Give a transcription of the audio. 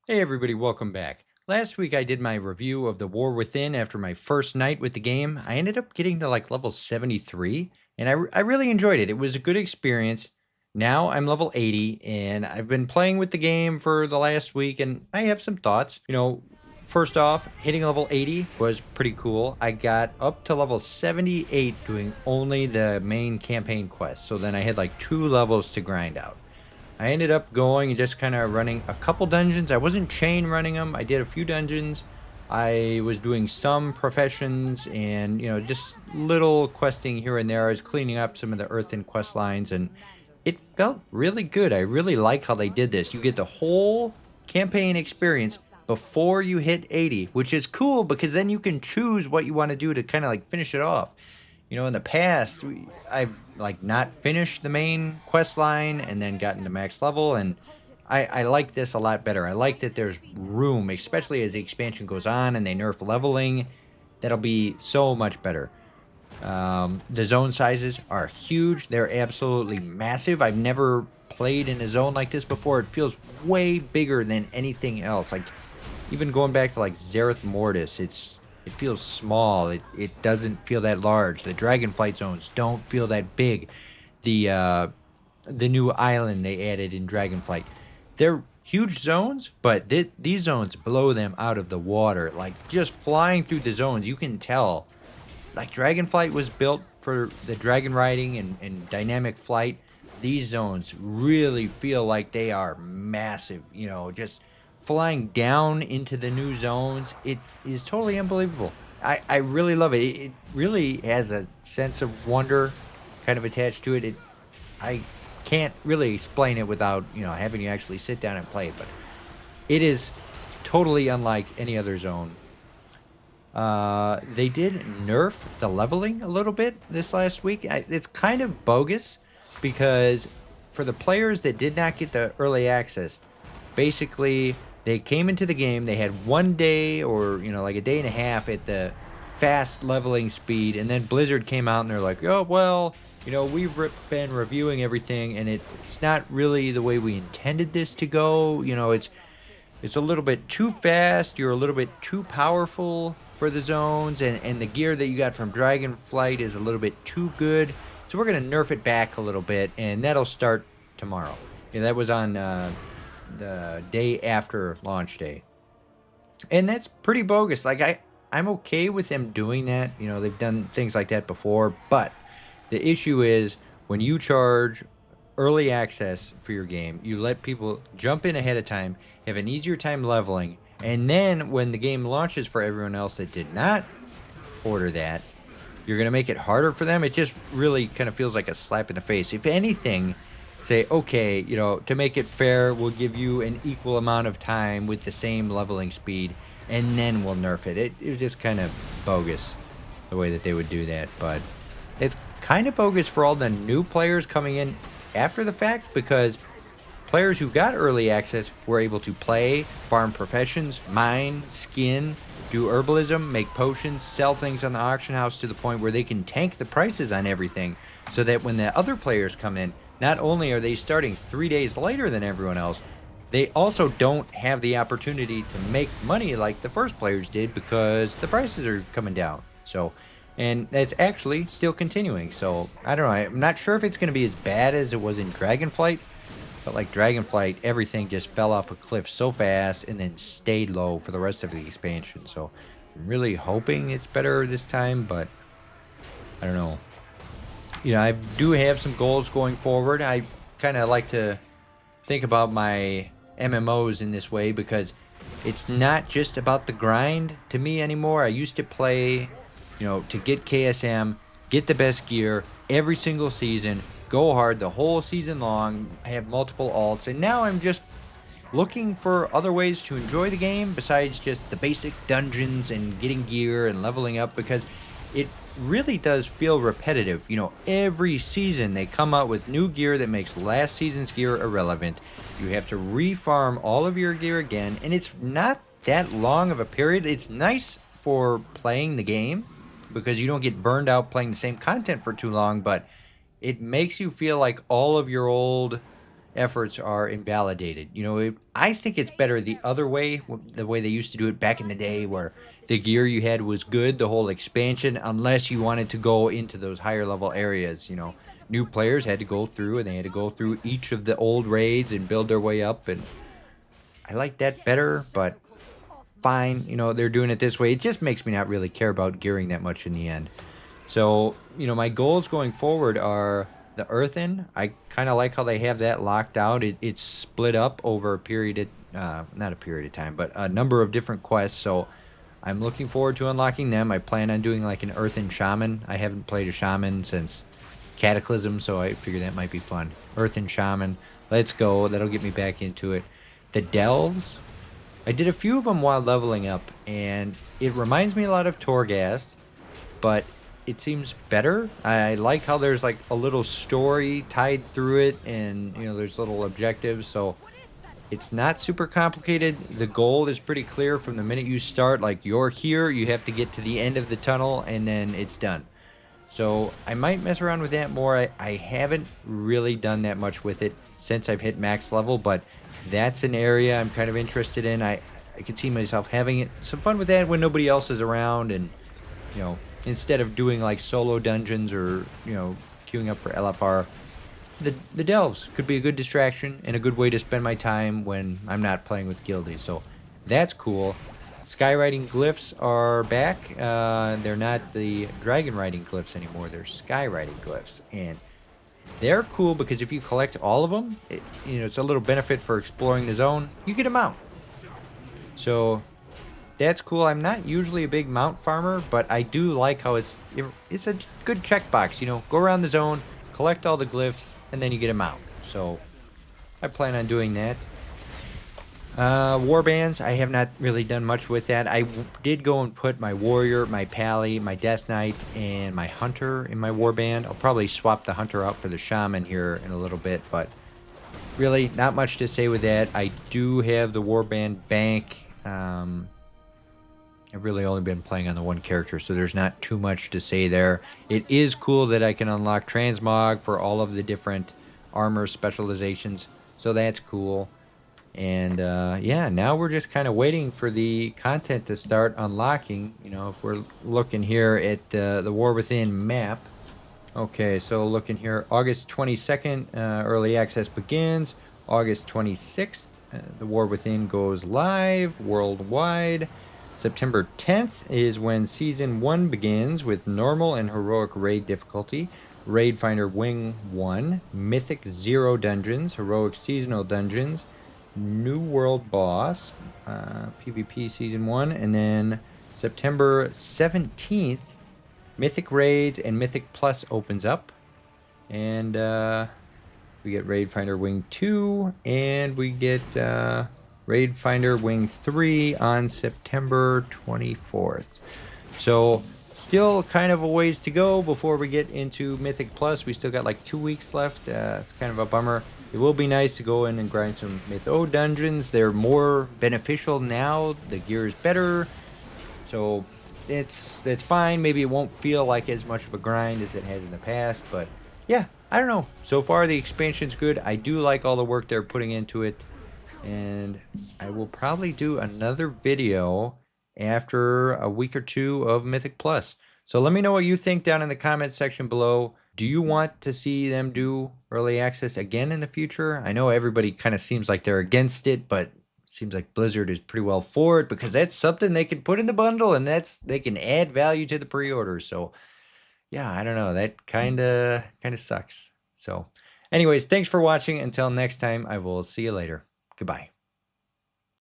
Hey everybody, welcome back. Last week I did my review of the War Within after my first night with the game. I ended up getting to like level 73 and I really enjoyed it. It was a good experience. Now I'm level 80 and I've been playing with the game for the last week and I have some thoughts. First off, hitting level 80 was pretty cool. I got up to level 78 doing only the main campaign quest. So then I had like 2 levels to grind out. I ended up going and just kind of running a couple dungeons. I wasn't chain running them. I did a few dungeons. I was doing some professions and, just little questing here and there. I was cleaning up some of the earthen quest lines and it felt really good. I really like how they did this. You get the whole campaign experience before you hit 80, which is cool because then you can choose what you want to do to kind of like finish it off. In the past, I've like not finished the main quest line and then gotten to max level, and I like this a lot better. I like that there's room, especially as the expansion goes on and they nerf leveling. That'll be so much better. The zone sizes are huge. They're absolutely massive. I've never played in a zone like this before. It feels way bigger than anything else. Like even going back to like Zereth Mortis, it feels small. It doesn't feel that large. The Dragonflight zones don't feel that big. The new island they added in Dragonflight, they're huge zones, but these zones blow them out of the water. Like just flying through the zones, you can tell. Like Dragonflight was built for the dragon riding and dynamic flight. These zones really feel like they are massive. Just flying down into the new zones, it is totally unbelievable. I really love it. It really has a sense of wonder kind of attached to it. I can't really explain it without, having you actually sit down and play it, but it is totally unlike any other zone. They did nerf the leveling a little bit this last week. It's kind of bogus because for the players that did not get the early access, basically they came into the game, they had 1 day or, like a day and a half at the fast leveling speed, and then Blizzard came out and they're like, oh, well, we've been reviewing everything and it's not really the way we intended this to go. It's a little bit too fast. You're a little bit too powerful for the zones, and the gear that you got from Dragonflight is a little bit too good. So we're going to nerf it back a little bit, and that'll start tomorrow. Yeah, that was on the day after launch day. And that's pretty bogus. Like, I'm okay with them doing that. They've done things like that before, but the issue is when you charge early access for your game, you let people jump in ahead of time, have an easier time leveling, and then when the game launches for everyone else that did not order that, you're going to make it harder for them. It just really kind of feels like a slap in the face. If anything, say, okay, to make it fair, we'll give you an equal amount of time with the same leveling speed, and then we'll nerf it. It was just kind of bogus the way that they would do that, but it's kind of bogus for all the new players coming in after the fact, because players who got early access were able to play, farm professions, mine, skin, do herbalism, make potions, sell things on the auction house to the point where they can tank the prices on everything so that when the other players come in, not only are they starting 3 days later than everyone else, they also don't have the opportunity to make money like the first players did because the prices are coming down. So, and it's actually still continuing. So I don't know. I'm not sure if it's going to be as bad as it was in Dragonflight, but like Dragonflight, everything just fell off a cliff so fast and then stayed low for the rest of the expansion. So I'm really hoping it's better this time, but I don't know. I do have some goals going forward. I kind of like to think about my MMOs in this way because it's not just about the grind to me anymore. I used to play, to get KSM, get the best gear every single season, go hard the whole season long, have multiple alts, and now I'm just looking for other ways to enjoy the game besides just the basic dungeons and getting gear and leveling up, because it really does feel repetitive. Every season they come out with new gear that makes last season's gear irrelevant. You have to refarm all of your gear again, and it's not that long of a period. It's nice for playing the game because you don't get burned out playing the same content for too long, but it makes you feel like all of your old efforts are invalidated. I think it's better the other way, the way they used to do it back in the day, where the gear you had was good, the whole expansion, unless you wanted to go into those higher level areas. New players had to go through, and they had to go through each of the old raids and build their way up. And I like that better, but fine. They're doing it this way. It just makes me not really care about gearing that much in the end. So, my goals going forward are the Earthen. I kind of like how they have that locked out. It's split up over a period of, not a period of time, but a number of different quests. So I'm looking forward to unlocking them. I plan on doing like an Earthen Shaman. I haven't played a Shaman since Cataclysm, so I figure that might be fun. Earthen Shaman. Let's go. That'll get me back into it. The Delves. I did a few of them while leveling up, and it reminds me a lot of Torghast, but it seems better. I like how there's like a little story tied through it, and there's little objectives, so it's not super complicated. The goal is pretty clear from the minute you start. Like, you're here, you have to get to the end of the tunnel, and then it's done. So I might mess around with that more. I haven't really done that much with it since I've hit max level, but that's an area I'm kind of interested in. I could see myself having some fun with that when nobody else is around, and instead of doing like solo dungeons or queuing up for LFR, the delves could be a good distraction and a good way to spend my time when I'm not playing with guildies. So that's cool. Skywriting glyphs are back. They're not the dragon riding glyphs anymore. They're skywriting glyphs, and they're cool because if you collect all of them, it's a little benefit for exploring the zone. You get a mount. So that's cool. I'm not usually a big mount farmer, but I do like how it's a good checkbox. Go around the zone, collect all the glyphs, and then you get a mount. So I plan on doing that. Warbands, I have not really done much with that. I did go and put my warrior, my pally, my death knight, and my hunter in my warband. I'll probably swap the hunter out for the shaman here in a little bit, but really not much to say with that. I do have the warband bank. I've really only been playing on the one character, so there's not too much to say there. It is cool that I can unlock transmog for all of the different armor specializations, so that's cool. And yeah, now we're just kind of waiting for the content to start unlocking. If we're looking here at the War Within map. Okay, so looking here, August 22nd, early access begins. August 26th, the War Within goes live worldwide. September 10th is when Season 1 begins with normal and heroic raid difficulty. Raid Finder Wing 1, Mythic 0 dungeons, heroic seasonal dungeons, New World Boss, PvP Season 1, and then September 17th, Mythic Raids and Mythic Plus opens up, and we get Raid Finder Wing 2, and we get Raid Finder Wing 3 on September 24th. So still kind of a ways to go before we get into Mythic Plus. We still got like 2 weeks left. It's kind of a bummer. It will be nice to go in and grind some Mytho dungeons. They're more beneficial now. The gear is better. So that's fine. Maybe it won't feel like as much of a grind as it has in the past. But yeah, I don't know. So far, the expansion's good. I do like all the work they're putting into it. And I will probably do another video after a week or two of Mythic Plus. So let me know what you think down in the comment section below. Do you want to see them do early access again in the future? I know everybody kind of seems like they're against it, but it seems like Blizzard is pretty well for it because that's something they can put in the bundle, and they can add value to the pre-orders. So yeah, I don't know. That kind of sucks. So anyways, thanks for watching. Until next time, I will see you later. Goodbye.